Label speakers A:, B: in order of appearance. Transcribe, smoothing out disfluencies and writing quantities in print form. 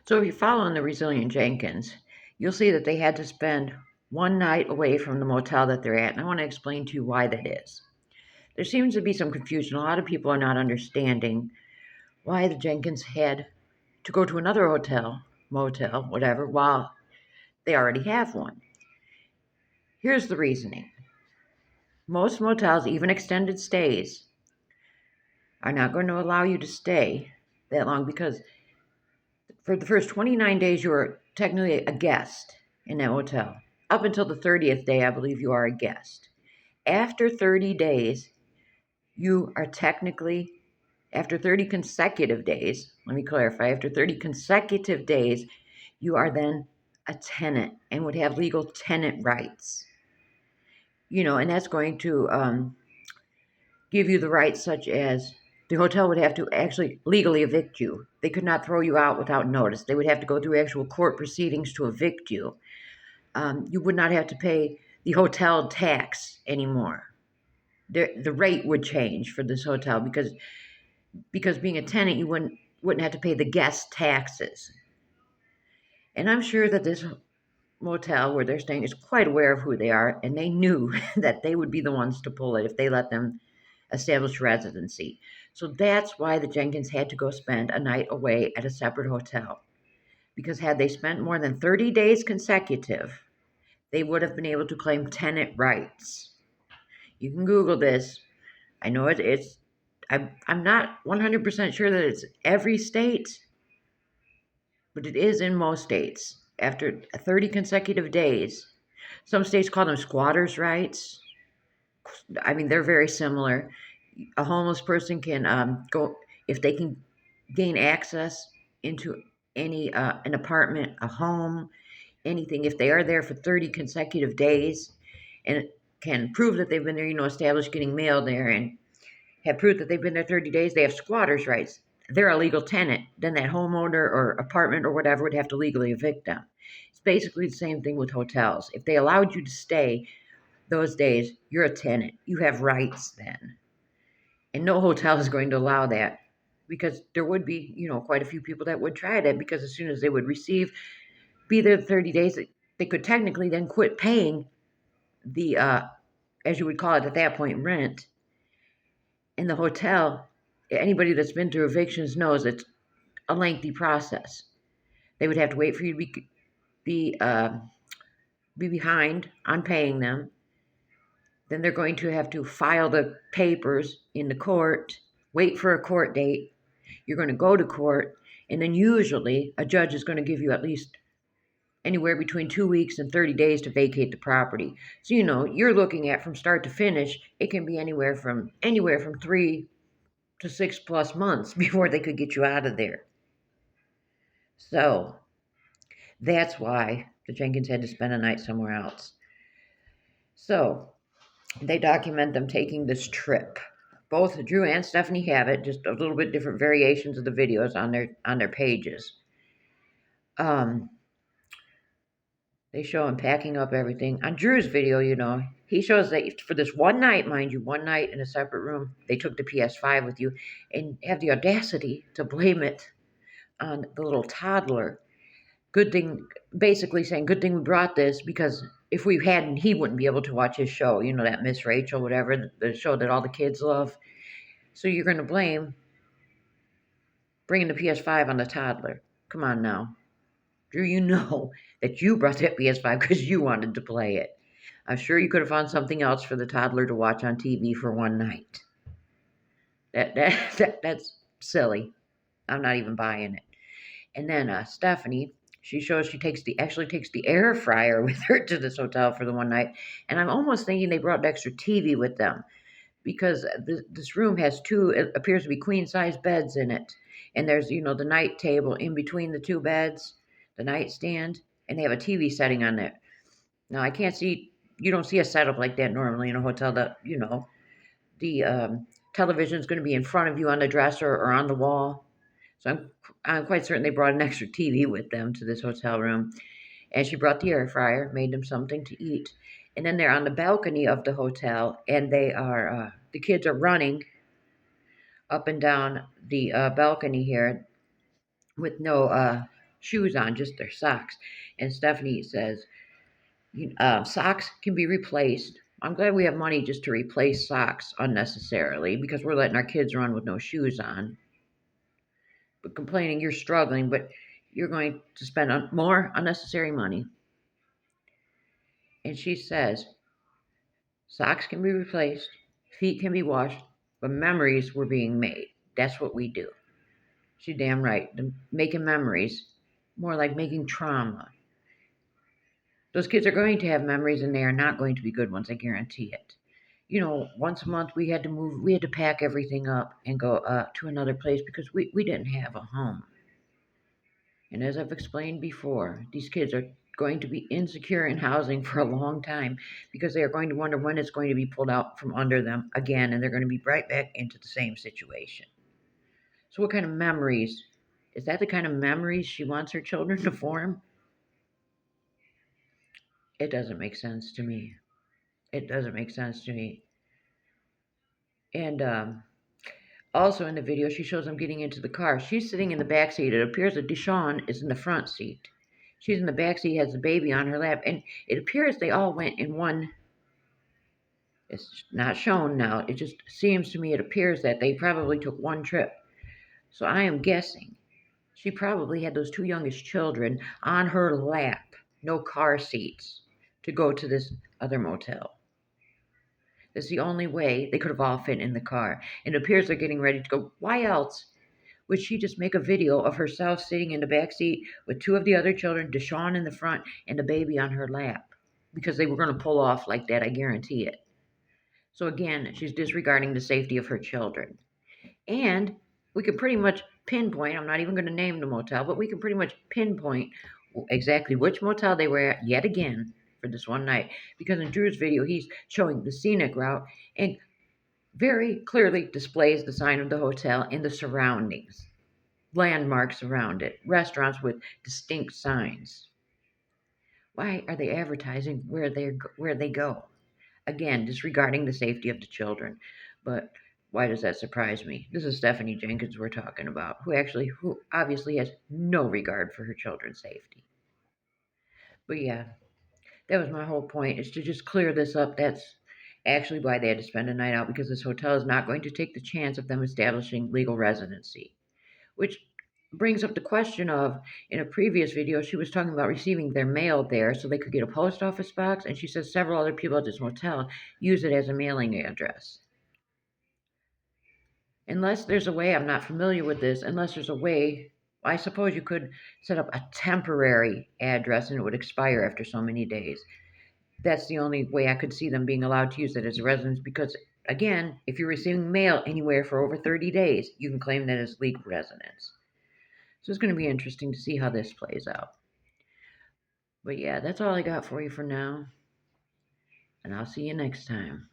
A: So if you're following the Resilient Jenkins, you'll see that they had to spend one night away from the motel that they're at. And I want to explain to you why that is. There seems to be some confusion. A lot of people are not understanding why the Jenkins had to go to another hotel, motel, whatever, while they already have one. Here's the reasoning. Most motels, even extended stays, are not going to allow you to stay that long because for the first 29 days, you're technically a guest in that hotel. Up until the 30th day, I believe you are a guest. After 30 days, you are technically, after 30 consecutive days, let me clarify, after 30 consecutive days, you are then a tenant and would have legal tenant rights. And that's going to give you the rights such as the hotel would have to actually legally evict you. They could not throw you out without notice. They would have to go through actual court proceedings to evict you. You would not have to pay the hotel tax anymore. The rate would change for this hotel because being a tenant, you wouldn't have to pay the guest taxes. And I'm sure that this motel where they're staying is quite aware of who they are, and they knew that they would be the ones to pull it if they let them establish residency. So that's why the Jenkins had to go spend a night away at a separate hotel. Because had they spent more than 30 days consecutive, they would have been able to claim tenant rights. You can Google this. I know it's I'm not 100% sure that it's every state, but it is in most states. After 30 consecutive days, some states call them squatters' rights. I mean, they're very similar. A homeless person can go if they can gain access into any an apartment, a home, anything. If they are there for 30 consecutive days, and can prove that they've been there, establish getting mail there, and have proof that they've been there 30 days, they have squatters' rights. They're a legal tenant. Then that homeowner or apartment or whatever would have to legally evict them. It's basically the same thing with hotels. If they allowed you to stay those days, you're a tenant. You have rights then. And no hotel is going to allow that because there would be, quite a few people that would try that because as soon as they would be there 30 days, they could technically then quit paying the, as you would call it at that point, rent. In the hotel, anybody that's been through evictions knows it's a lengthy process. They would have to wait for you to be behind on paying them. Then they're going to have to file the papers in the court, wait for a court date. You're going to go to court, and then usually a judge is going to give you at least anywhere between 2 weeks and 30 days to vacate the property. So you're looking at from start to finish, it can be anywhere from 3 to 6+ months before they could get you out of there. So that's why the Jenkins had to spend a night somewhere else. So they document them taking this trip. Both Drew and Stephanie have it, just a little bit different variations of the videos on their pages. They show him packing up everything. On Drew's video, he shows that for this one night, mind you, one night in a separate room, they took the PS5 with you and have the audacity to blame it on the little toddler. Good thing, basically saying, good thing we brought this because if we hadn't, he wouldn't be able to watch his show, that Miss Rachel, whatever, the show that all the kids love. So you're going to blame bringing the PS5 on the toddler. Come on now. Drew, you know that you brought that PS5 because you wanted to play it. I'm sure you could have found something else for the toddler to watch on TV for one night. That's silly. I'm not even buying it. And then Stephanie, she shows she actually takes the air fryer with her to this hotel for the one night. And I'm almost thinking they brought an extra TV with them because this room has it appears to be queen size beds in it. And there's, the night table in between the two beds, the nightstand, and they have a TV setting on it. Now, you don't see a setup like that normally in a hotel that, the television is going to be in front of you on the dresser or on the wall. So I'm quite certain they brought an extra TV with them to this hotel room. And she brought the air fryer, made them something to eat. And then they're on the balcony of the hotel, and the kids are running up and down the balcony here with no shoes on, just their socks. And Stephanie says, socks can be replaced. I'm glad we have money just to replace socks unnecessarily because we're letting our kids run with no shoes on. But complaining you're struggling, but you're going to spend more unnecessary money. And she says, socks can be replaced, feet can be washed, but memories were being made. That's what we do. She damn right. Making memories, more like making trauma. Those kids are going to have memories and they are not going to be good ones, I guarantee it. Once a month we had to pack everything up and go to another place because we didn't have a home. And as I've explained before, these kids are going to be insecure in housing for a long time because they are going to wonder when it's going to be pulled out from under them again and they're going to be right back into the same situation. So, what kind of memories? Is that the kind of memories she wants her children to form? It doesn't make sense to me. It doesn't make sense to me. And also in the video, she shows them getting into the car. She's sitting in the back seat. It appears that Deshawn is in the front seat. She's in the back seat, has the baby on her lap, and it appears they all went in one. It's not shown now. It just seems to me, it appears that they probably took one trip. So I am guessing she probably had those two youngest children on her lap, no car seats, to go to this other motel. That's the only way they could have all fit in the car. And it appears they're getting ready to go. Why else would she just make a video of herself sitting in the back seat with two of the other children, Deshawn in the front, and the baby on her lap? Because they were going to pull off like that, I guarantee it. So again, she's disregarding the safety of her children. And we can pretty much pinpoint, I'm not even going to name the motel, but we can pretty much pinpoint exactly which motel they were at yet again for this one night. Because in Drew's video, he's showing the scenic route and very clearly displays the sign of the hotel and the surroundings, landmarks around it, restaurants with distinct signs. Why are they advertising where they go? Again, disregarding the safety of the children. But why does that surprise me? This is Stephanie Jenkins we're talking about, who obviously has no regard for her children's safety. But yeah, that was my whole point, is to just clear this up. That's actually why they had to spend a night out, because this hotel is not going to take the chance of them establishing legal residency. Which brings up the question of, in a previous video, she was talking about receiving their mail there so they could get a post office box, and she says several other people at this motel use it as a mailing address. Unless there's a way, I'm not familiar with this, unless there's a way, I suppose you could set up a temporary address and it would expire after so many days. That's the only way I could see them being allowed to use it as a residence because, again, if you're receiving mail anywhere for over 30 days, you can claim that as legal residence. So it's going to be interesting to see how this plays out. But yeah, that's all I got for you for now. And I'll see you next time.